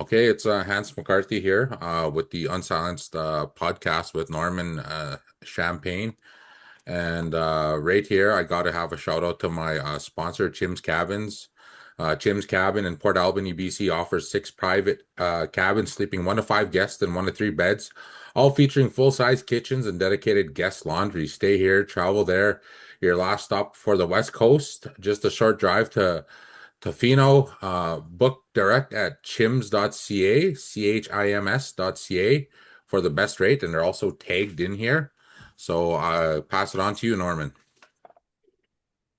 Okay, it's Hans McCarthy here with the Unsilenced podcast with Norman Champagne. And right here, I got to have a shout out to my sponsor, Chim's Cabins. Chim's Cabin in Port Albany, BC offers six private cabins sleeping 1 to 5 guests in 1 to 3 beds, all featuring full-size kitchens and dedicated guest laundry. Stay here, travel there. Your last stop for the West Coast, just a short drive to Tofino. Book direct at chims.ca, chims.ca for the best rate, and they're also tagged in here. So pass it on to you, Norman.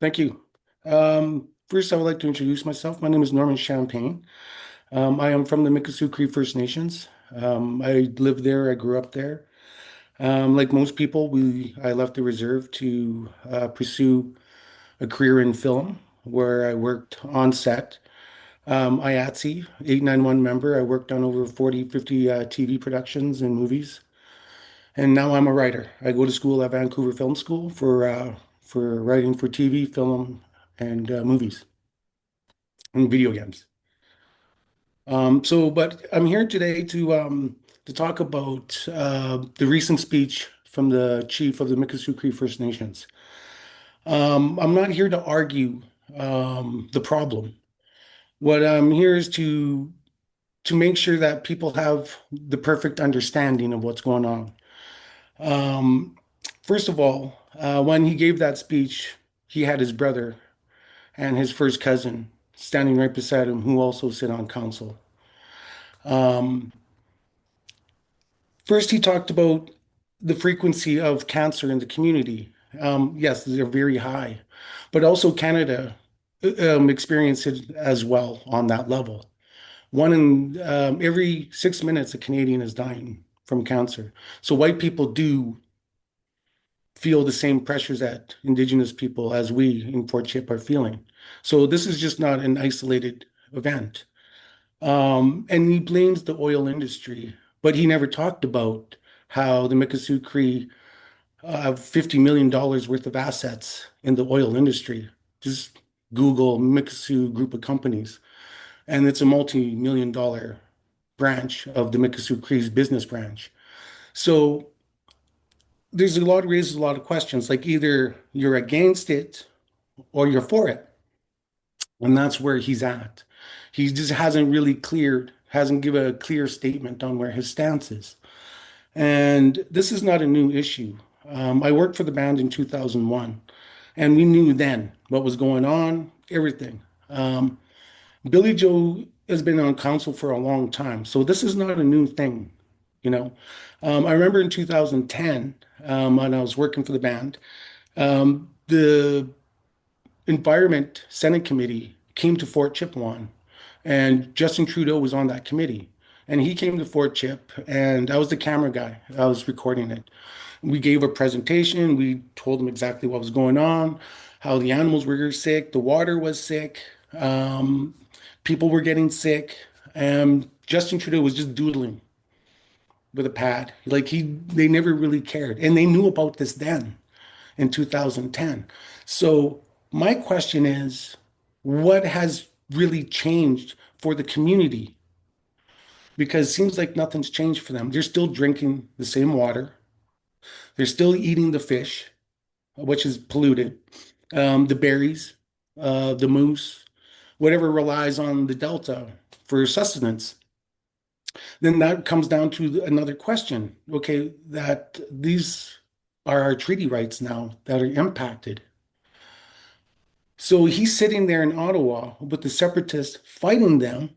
Thank you. First, I would like to introduce myself. My name is Norman Champagne. I am from the Mikisew Cree First Nations. I live there. I grew up there. Like most people, I left the reserve to pursue a career in film, where I worked on set. IATSE, 891 member. I worked on over 40, 50 TV productions and movies. And now I'm a writer. I go to school at Vancouver Film School for writing for TV, film, and movies and video games. But I'm here today to talk about the recent speech from the chief of the Mikisew Cree First Nations. I'm not here to argue the problem. What I'm here is to make sure that people have the perfect understanding of what's going on. Um, First of all, when he gave that speech, he had his brother and his first cousin standing right beside him, who also sit on council. Um, First, he talked about the frequency of cancer in the community. Yes, they're very high, but also Canada experienced it as well on that level. One in every 6 minutes, a Canadian is dying from cancer. So white people do feel the same pressures that Indigenous people, as we in Fort Chip, are feeling. So this is just not an isolated event. And he blames the oil industry, but he never talked about how the Mikisew Cree have $50 million worth of assets in the oil industry. Just Google Mikisew group of companies, and it's a multi-million-dollar branch of the Mikisew Cree's business branch. So there's a lot raises a lot of questions. Like either you're against it or you're for it, and that's where he's at. He just hasn't given a clear statement on where his stance is. And this is not a new issue. I worked for the band in 2001, and we knew then what was going on, everything. Um, Billy Joe has been on council for a long time, so this is not a new thing, you know. I remember in 2010, when I was working for the band, the Environment Senate Committee came to Fort Chipewyan, and Justin Trudeau was on that committee. And he came to Fort Chip, and I was the camera guy. I was recording it. We gave a presentation. We told them exactly what was going on, how the animals were sick, the water was sick, um, people were getting sick. And Justin Trudeau was just doodling with a pad. They never really cared. And they knew about this then in 2010. So my question is, what has really changed for the community? Because it seems like nothing's changed for them. They're still drinking the same water. They're still eating the fish, which is polluted, the berries, the moose, whatever relies on the delta for sustenance. Then that comes down to another question. Okay, that these are our treaty rights now that are impacted. So he's sitting there in Ottawa with the separatists fighting them,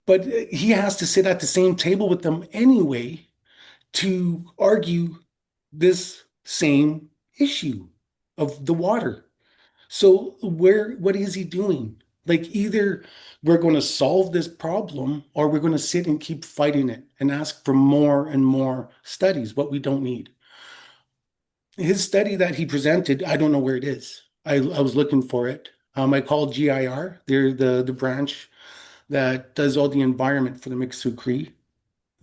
but he has to sit at the same table with them anyway to argue this same issue of the water. So what is he doing? Like either we're going to solve this problem or we're going to sit and keep fighting it and ask for more and more studies, what we don't need. His study that he presented, I don't know where it is. I was looking for it. I called GIR. They're the branch that does all the environment for the Mikisew Cree.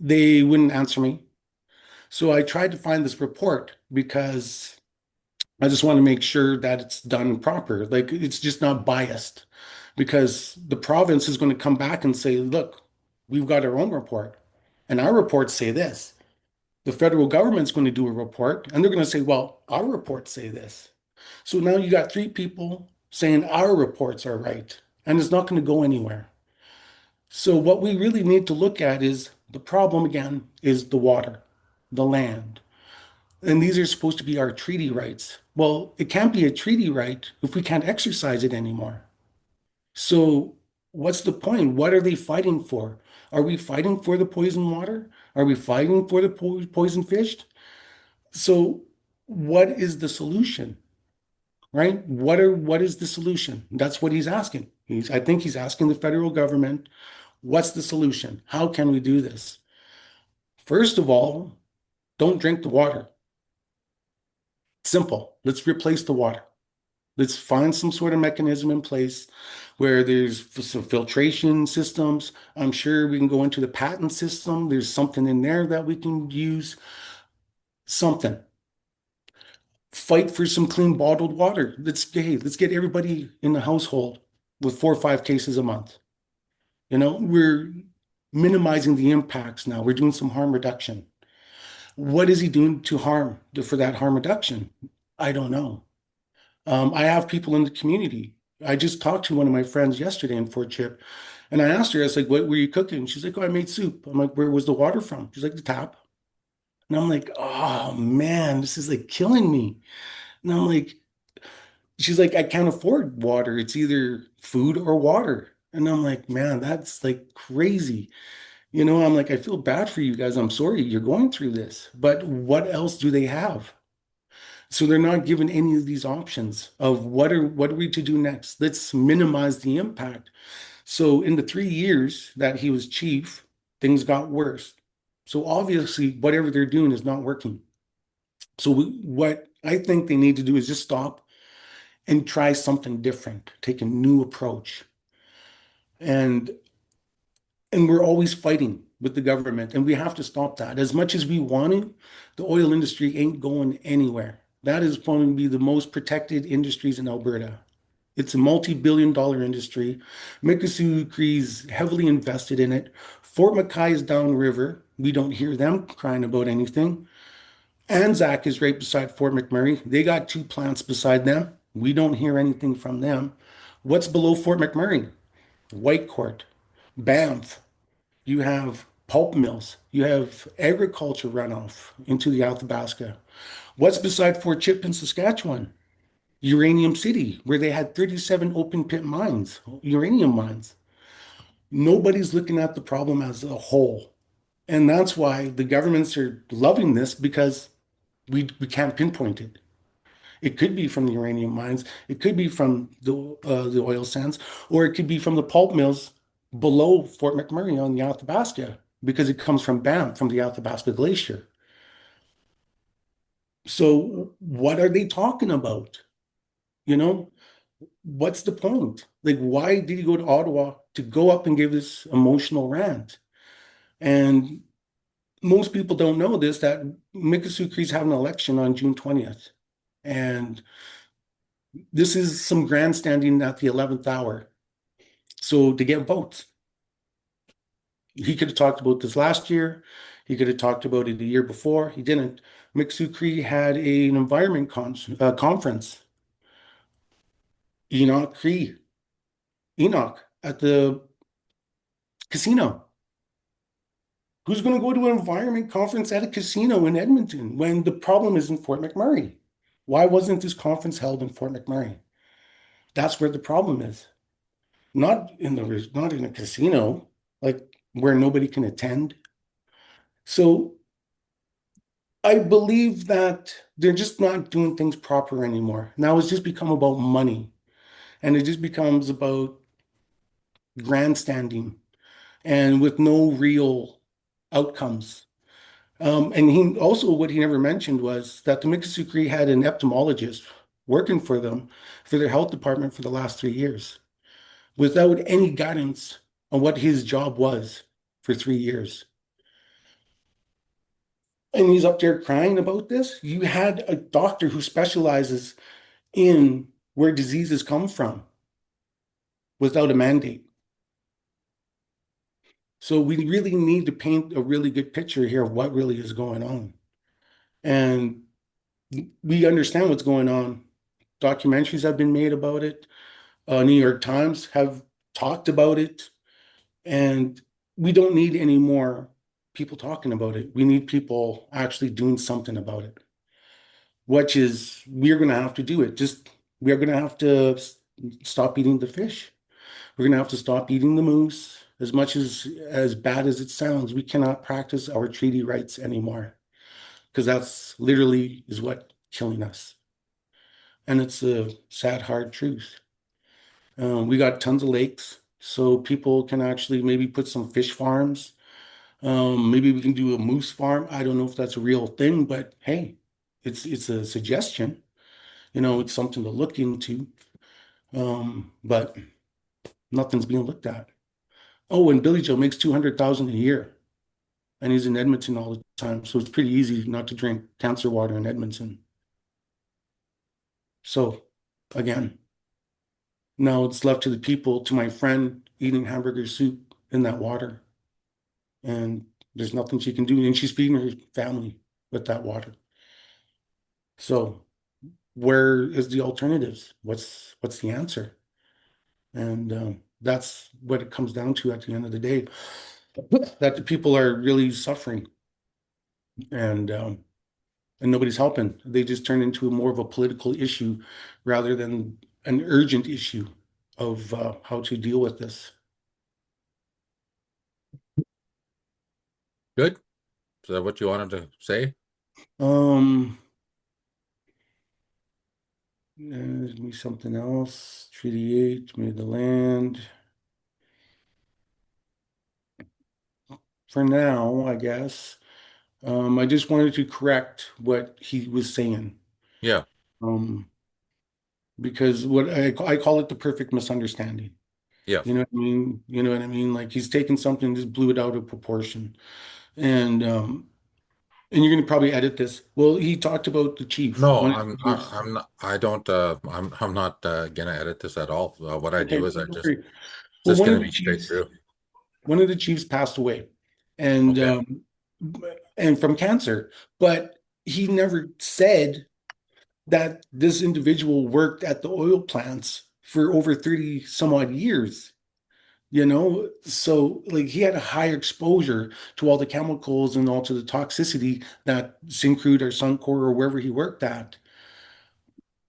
They wouldn't answer me. So I tried to find this report because I just want to make sure that it's done proper. Like it's just not biased because the province is going to come back and say, look, We've got our own report. And our reports say this. The federal government's going to do a report and they're going to say, well, our reports say this. So now you got three people saying our reports are right, and it's not going to go anywhere. So what we really need to look at is the problem again is the water, the land. And these are supposed to be our treaty rights. Well, it can't be a treaty right if we can't exercise it anymore. So what's the point? What are they fighting for? Are we fighting for the poison water? Are we fighting for the poison fish? So what is the solution? Right? What is the solution? That's what he's asking. I think he's asking the federal government, what's the solution? How can we do this? First of all, don't drink the water. Simple. Let's replace the water. Let's find some sort of mechanism in place where there's some filtration systems. I'm sure we can go into the patent system. There's something in there that we can use. Something. Fight for some clean bottled water. Let's get everybody in the household with 4 or 5 cases a month. We're minimizing the impacts now. We're doing some harm reduction. What is he doing to for that harm reduction? I don't know. I have people in the community. I just talked to one of my friends yesterday in Fort Chip, and I asked her, I was like, what were you cooking? She's like, oh, I made soup. I'm like, where was the water from? She's like, the tap. And I'm like, oh man, this is like killing me. And I'm like, she's like, I can't afford water. It's either food or water. And I'm like, man, that's like crazy. I'm like, I feel bad for you guys. I'm sorry you're going through this, but what else do they have? So they're not given any of these options of what are we to do next? Let's minimize the impact. So in the 3 years that he was chief, things got worse. So obviously, whatever they're doing is not working. So what I think they need to do is just stop and try something different, take a new approach. And we're always fighting with the government, and we have to stop that. As much as we want to, the oil industry ain't going anywhere. That is going to be the most protected industries in Alberta. It's a multi-billion-dollar industry. Mikisew Cree's heavily invested in it. Fort McKay is downriver. We don't hear them crying about anything. Anzac is right beside Fort McMurray. They got 2 plants beside them. We don't hear anything from them. What's below Fort McMurray? Whitecourt, Banff. You have pulp mills. You have agriculture runoff into the Athabasca. What's beside Fort Chipewyan, Saskatchewan? Uranium City, where they had 37 open pit mines, uranium mines. Nobody's looking at the problem as a whole. And that's why the governments are loving this because we can't pinpoint it. It could be from the uranium mines, it could be from the oil sands, or it could be from the pulp mills below Fort McMurray on the Athabasca because it comes from Banff, from the Athabasca Glacier. So what are they talking about? You know, what's the point? Like, why did he go to Ottawa to go up and give this emotional rant? And most people don't know this, that Mikisew Cree's having an election on June 20th. And this is some grandstanding at the 11th hour. So to get votes, he could have talked about this last year. He could have talked about it the year before. He didn't. Mikisew Cree had an environment conference. Enoch Cree, Enoch at the casino. Who's going to go to an environment conference at a casino in Edmonton when the problem is in Fort McMurray? Why wasn't this conference held in Fort McMurray? That's where the problem is. Not in a casino, like where nobody can attend. So I believe that they're just not doing things proper anymore. Now it's just become about money, and it just becomes about grandstanding and with no real outcomes. And he also, what he never mentioned was that the Mikisew Cree had an entomologist working for them, for their health department for the last 3 years, without any guidance on what his job was for 3 years. And he's up there crying about this. You had a doctor who specializes in where diseases come from without a mandate. So we really need to paint a really good picture here of what really is going on. And we understand what's going on. Documentaries have been made about it. New York Times have talked about it. And we don't need any more people talking about it. We need people actually doing something about it, which is we're going to have to do it. Just we're going to have to stop eating the fish. We're going to have to stop eating the moose. As much as bad as it sounds, we cannot practice our treaty rights anymore because that's literally is what killing us. And it's a sad, hard truth. We got tons of lakes, so people can actually maybe put some fish farms. Maybe we can do a moose farm. I don't know if that's a real thing, but hey, it's a suggestion. It's something to look into. But nothing's being looked at. Oh, and Billy Joe makes 200,000 a year, and he's in Edmonton all the time, so it's pretty easy not to drink cancer water in Edmonton. So again, now it's left to the people, to my friend eating hamburger soup in that water, and there's nothing she can do, and she's feeding her family with that water. So where is the alternatives? What's the answer? And that's what it comes down to at the end of the day, that the people are really suffering, and nobody's helping. They just turn into more of a political issue rather than an urgent issue of how to deal with this. Good. Is that what you wanted to say? Um, Give me something else. Treaty 8 made the land. For now, I guess. I just wanted to correct what he was saying. Yeah. Um, because what I call it the perfect misunderstanding. Yeah. You know what I mean? You know what I mean? Like he's taken something and just blew it out of proportion. And you're gonna probably edit this. Well, he talked about the chief. No, One of the chiefs. I'm not, I don't, I'm not gonna edit this at all. What I do Okay, is don't worry. it's Well, just gonna be straight through. one of the chiefs passed away, and Okay. from cancer, but he never said that this individual worked at the oil plants for over 30 some odd years. So like he had a high exposure to all the chemicals and all to the toxicity that Syncrude or Suncor or wherever he worked at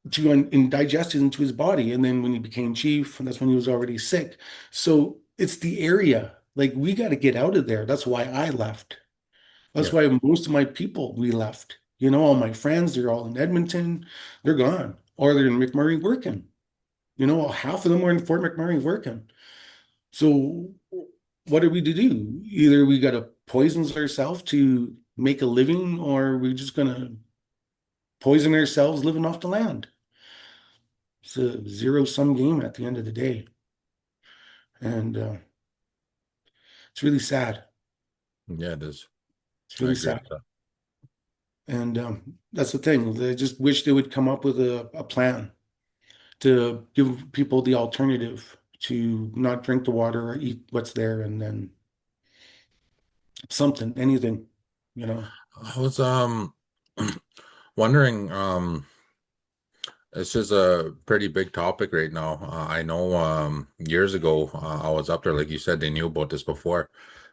to and digested into his body. And then when he became chief, and that's when he was already sick. So it's the area. Like we got to get out of there. That's why I left. That's Yeah. why most of my people we left. All my friends, they're all in Edmonton, they're gone, or they're in McMurray working. Half of them are in Fort McMurray working. So what are we to do? Either we got to poison ourselves to make a living, or we're just gonna poison ourselves living off the land. It's a zero-sum game at the end of the day, and it's really sad. Yeah, it is. It's I really agree sad, with that. and that's the thing. I just wish they would come up with a plan to give people the alternative to not drink the water or eat what's there, and then something, anything, you know. I was wondering, this is a pretty big topic right now. I know years ago I was up there, like you said, they knew about this before.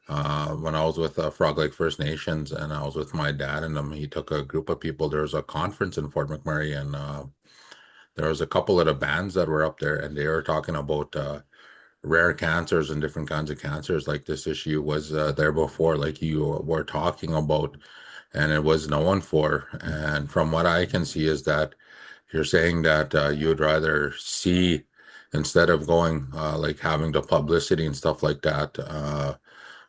When I was with Frog Lake First Nations and I was with my dad and he took a group of people. There was a conference in Fort McMurray and there was a couple of the bands that were up there and they were talking about rare cancers and different kinds of cancers. Like this issue was there before, like you were talking about, and it was known for. And from what I can see is that you're saying that you would rather see instead of going like having the publicity and stuff like that,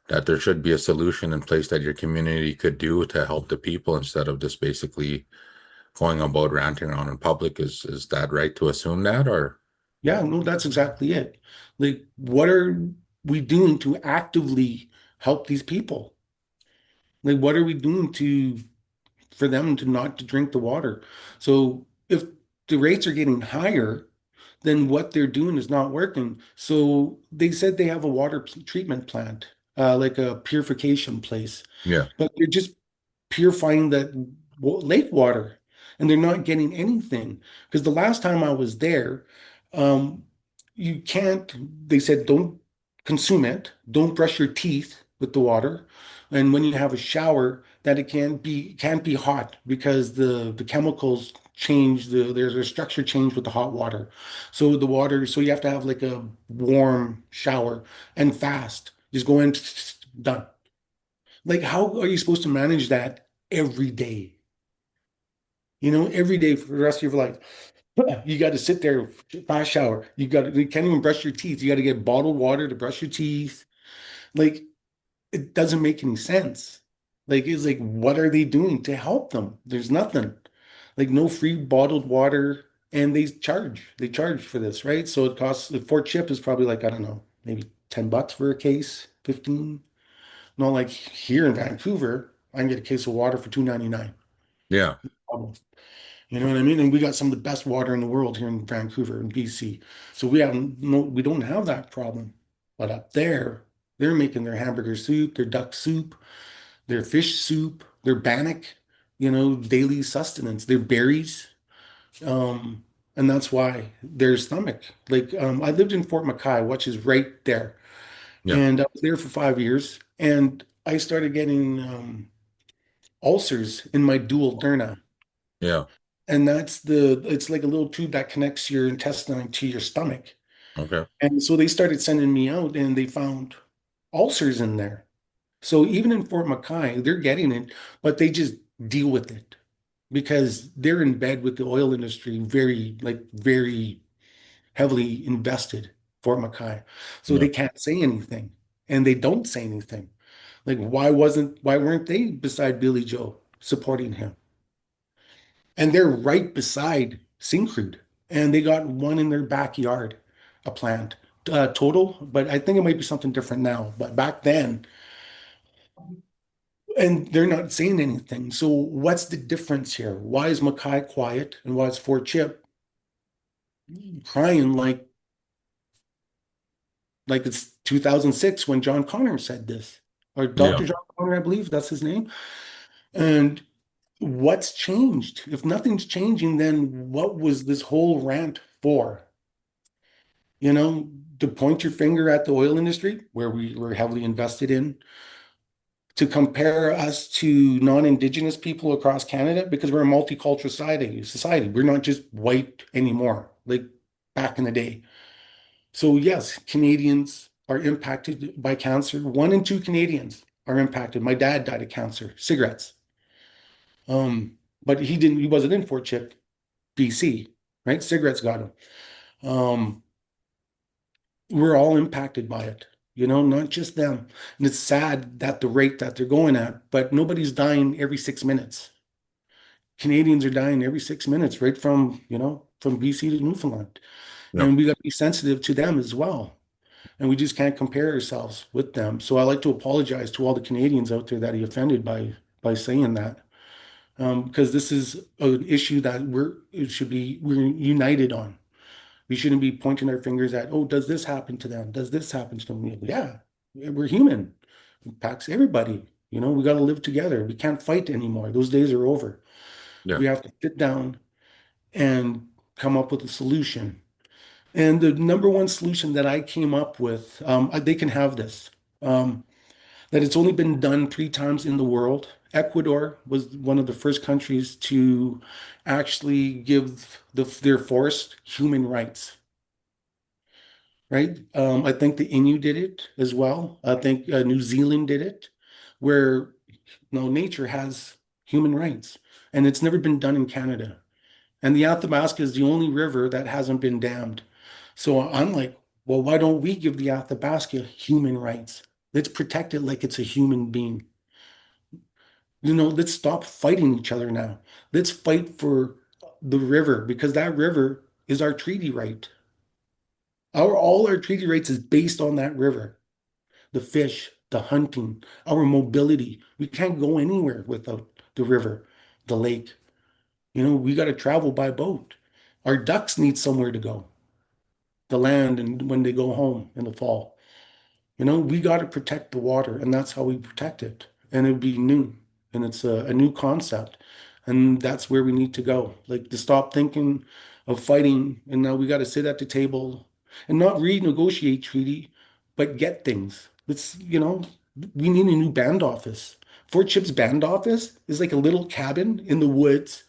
that there should be a solution in place that your community could do to help the people instead of just basically going about ranting around in public. Is that right to assume that or Yeah, no, that's exactly it. Like, what are we doing to actively help these people? Like, what are we doing to for them to not to drink the water? So if the rates are getting higher, then what they're doing is not working. So they said they have a treatment plant. like a purification place, Yeah. but they're just purifying that lake water, and they're not getting anything. Because the last time I was there, um, you can't, they said, don't consume it, don't brush your teeth with the water, and when you have a shower, that it can't be hot because the chemicals change there's a structure change with the hot water. So you have to have like a warm shower and fast. Just go in, done. Like, how are you supposed to manage that every day? Every day for the rest of your life. You got to sit there, fast shower. You can't even brush your teeth. You got to get bottled water to brush your teeth. Like, it doesn't make any sense. Like, it's like, what are they doing to help them? There's nothing. Like, no free bottled water. And they charge for this, right? So it costs, the Fort Chip is probably like, I don't know, maybe $10 for a case, 15. Not like here in Vancouver, I can get a case of water for 2.99. Yeah. Almost. You know what I mean? And we got some of the best water in the world here in Vancouver and BC. So we don't have that problem. But up there, they're making their hamburger soup, their duck soup, their fish soup, their bannock, daily sustenance, their berries. Um, and that's why their stomach. Like, I lived in Fort McKay, which is right there. Yeah. And I was there for 5 years. And I started getting ulcers in my dual derna. Yeah. And it's like a little tube that connects your intestine to your stomach. Okay. And so they started sending me out and they found ulcers in there. So even in Fort McKay, they're getting it, but they just deal with it because they're in bed with the oil industry, very heavily invested, Fort McKay. So Yeah. they can't say anything and they don't say anything. Like, why weren't they beside Billy Joe supporting him? And they're right beside Syncrude, and they got one in their backyard, a plant total, but I think it might be something different now. But back then, and they're not saying anything. So what's the difference here? Why is Mackay quiet, and why is Fort Chip crying like it's 2006 when John Connor said this, or Yeah. Dr. John Connor, I believe that's his name. And what's changed? If nothing's changing, then what was this whole rant for? To point your finger at the oil industry, where we were heavily invested in, to compare us to non-Indigenous people across Canada, because we're a multicultural society. We're not just white anymore, like back in the day. So yes, Canadians are impacted by cancer. 1 in 2 Canadians are impacted. My dad died of cancer, cigarettes. But he wasn't in Fort Chip, BC, right? Cigarettes got him. Um, we're all impacted by it, not just them. And it's sad that the rate that they're going at, but nobody's dying every 6 minutes. Canadians are dying every 6 minutes, right from BC to Newfoundland. Yeah. And we got to be sensitive to them as well. And we just can't compare ourselves with them. So I like to apologize to all the Canadians out there that he offended by saying that. Because this is an issue that we're united on. We shouldn't be pointing our fingers at, oh, does this happen to them? Does this happen to them? Yeah, we're human. It impacts everybody. We got to live together. We can't fight anymore. Those days are over. Yeah. We have to sit down and come up with a solution. And the number one solution that I came up with, they can have this, that it's only been done 3 times in the world. Ecuador was one of the first countries to actually give their forest human rights. Right? I think the Innu did it as well. I think New Zealand did it, where nature has human rights, and it's never been done in Canada. And the Athabasca is the only river that hasn't been dammed. So I'm like, well, why don't we give the Athabasca human rights? Let's protect it like it's a human being. Let's stop fighting each other now. Let's fight for the river because that river is our treaty right. All our treaty rights is based on that river. The fish, the hunting, our mobility. We can't go anywhere without the river, the lake. We got to travel by boat. Our ducks need somewhere to go, the land, and when they go home in the fall. We got to protect the water, and that's how we protect it. And it would be new, and it's a new concept, and that's where we need to go. Like to stop thinking of fighting, and now we got to sit at the table and not renegotiate treaty, but get things. We need a new band office. Fort Chip's band office is like a little cabin in the woods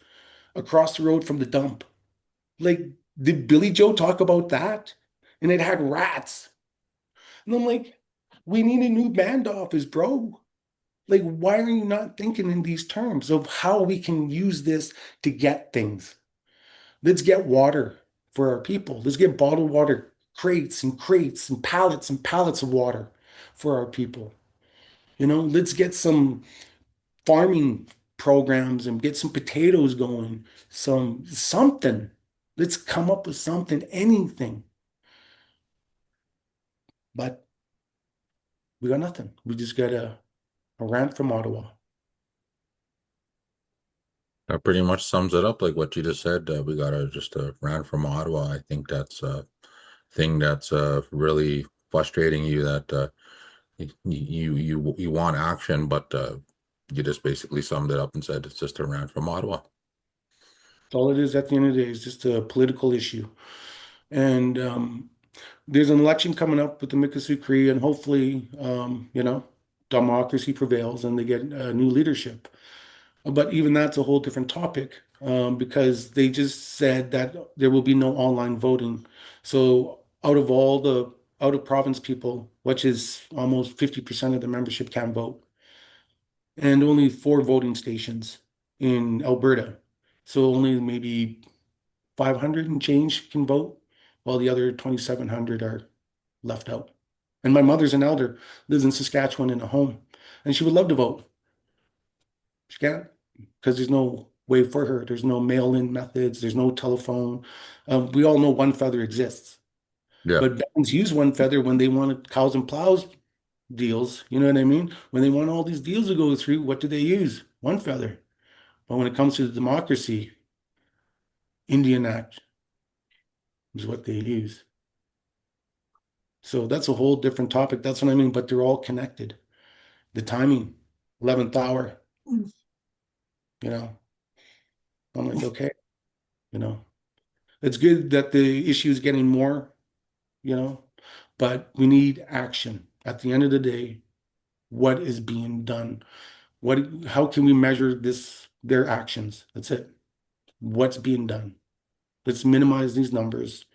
across the road from the dump. Like, did Billy Joe talk about that? And it had rats. And I'm like, we need a new band office, bro. Like, why are you not thinking in these terms of how we can use this to get things? Let's get water for our people. Let's get bottled water, crates and pallets of water for our people. Let's get some farming programs and get some potatoes going, something. Let's come up with something, anything. But we got nothing. We just got a rant from Ottawa. That pretty much sums it up, like what you just said. We got a just a rant from Ottawa. I think that's a thing that's really frustrating you that you want action, but you just basically summed it up and said it's just a rant from Ottawa. That's all it is at the end of the day. It's just a political issue. And there's an election coming up with the Mikisew Cree, and hopefully, democracy prevails and they get new leadership. But even that's a whole different topic because they just said that there will be no online voting. So out of all the out of province people, which is almost 50% of the membership can vote, and only four voting stations in Alberta. So only maybe 500 and change can vote, while the other 2,700 are left out. And my mother's an elder, lives in Saskatchewan in a home, and she would love to vote. She can't because there's no way for her. There's no mail-in methods. There's no telephone. We all know One Feather exists, Yeah, but bands use One Feather when they want cows and plows deals. You know what I mean? When they want all these deals to go through, what do they use? One Feather. But when it comes to the democracy, Indian Act is what they use. So that's a whole different topic. That's what I mean. But they're all connected. The timing, 11th hour, you know. I'm like, okay, you know. It's good that the issue is getting more, you know, but we need action. At the end of the day, what is being done? How can we measure their actions? That's it. What's being done? Let's minimize these numbers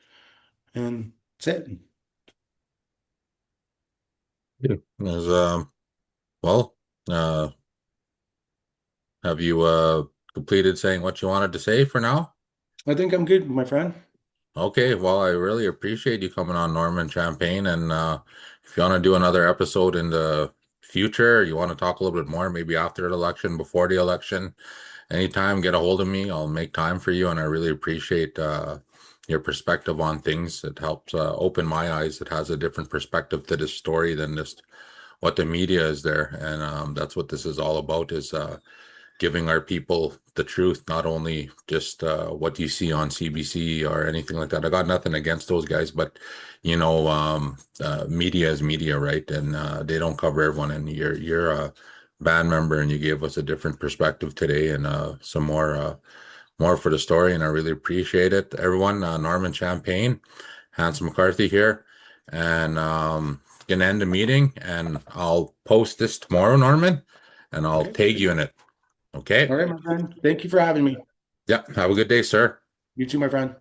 and that's it. yeah. As well, uh, have you completed saying what you wanted to say for now? I think I'm good, my friend. Okay, well, I really appreciate you coming on, Norman Champagne. And if you want to do another episode in the future, you want to talk a little bit more, maybe after the election, before the election, anytime, get a hold of me. I'll make time for you. And I really appreciate your perspective on things. It helps open my eyes. It has a different perspective to this story than just what the media is there. And that's what this is all about, is giving our people the truth, not only just what you see on CBC or anything like that. I got nothing against those guys, but media is media, right? And they don't cover everyone. And you're a band member, and you gave us a different perspective today, and some more for the story. And I really appreciate it, everyone. Norman Champagne, Hans McCarthy here, and gonna end the meeting. And I'll post this tomorrow, Norman, and I'll Okay. tag you in it. Okay. All right, my friend. Thank you for having me. Yeah. Have a good day, sir. You too, my friend.